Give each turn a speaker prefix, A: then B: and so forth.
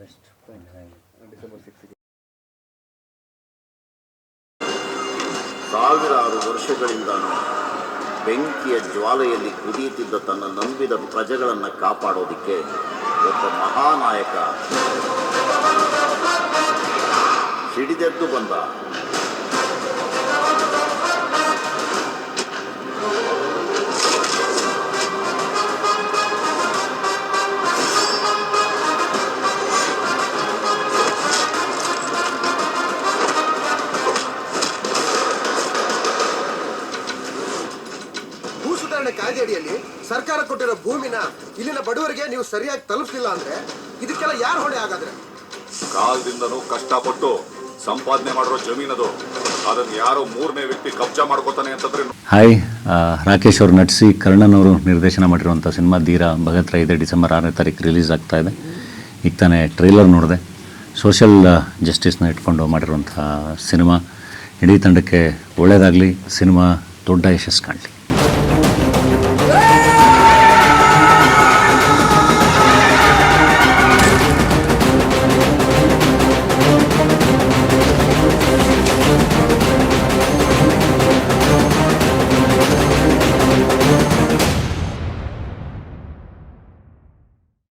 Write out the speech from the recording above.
A: Best.
B: December 6ಗೆ.
C: ಸಾವಿರಾರು ವರ್ಷಗಳಿಂದಲೂ ಬೆಂಕಿಯ ಜ್ವಾಲೆಯಲ್ಲಿ ಕುದಿಯುತ್ತಿದ್ದ ತನ್ನ ನಂಬಿದ ಪ್ರಜೆಗಳನ್ನು ಕಾಪಾಡೋದಕ್ಕೆ ಒಬ್ಬ ಮಹಾನಾಯಕ ಹಿಡಿದೆದ್ದು ಬಂದ.
D: ಕಾಯ್ದೆ ಅಡಿಯಲ್ಲಿ ಸರ್ಕಾರ ಕೊಟ್ಟಿರೋ ಭೂಮಿನ ಇಲ್ಲಿನ ಬಡವರಿಗೆ ನೀವು ಸರಿಯಾಗಿ ತಲುಪಿಸಿಲ್ಲ ಅಂದ್ರೆ ಇದಕ್ಕೆಲ್ಲ ಯಾರು ಹೊಣೆ ಆಗಾದ್ರೆ?
E: ಕಾಲದಿಂದನೂ ಕಷ್ಟಪಟ್ಟು ಸಂಪಾದನೆ ಮಾಡಿರೋ ಜಮೀನದು, ಅದನ್ನು ಯಾರೋ ಮೂರನೇ ವ್ಯಕ್ತಿ ಕಬ್ಜಾ ಮಾಡ್ಕೋತಾನೆ ಅಂತಂದ್ರೆ.
A: ಹಾಯ್, ರಾಕೇಶ್ ಅವರು ನಟಿಸಿ ಕರ್ಣನ್ ಅವರು ನಿರ್ದೇಶನ ಮಾಡಿರುವಂಥ ಸಿನಿಮಾ ಧೀರ ಭಗತ್ ರೈ ಇದೆ. ಡಿಸೆಂಬರ್ 6ನೇ ತಾರೀಕು ರಿಲೀಸ್ ಆಗ್ತಾ ಇದೆ. ಈಗ ತಾನೇ ಟ್ರೈಲರ್ ನೋಡಿದೆ. ಸೋಷಿಯಲ್ ಜಸ್ಟಿಸ್ನ ಇಟ್ಕೊಂಡು ಮಾಡಿರುವಂಥ ಸಿನಿಮಾ. ಇಡೀ ತಂಡಕ್ಕೆ ಒಳ್ಳೆಯದಾಗಲಿ, ಸಿನಿಮಾ ದೊಡ್ಡ ಯಶಸ್ಸು ಕಾಣಲಿ.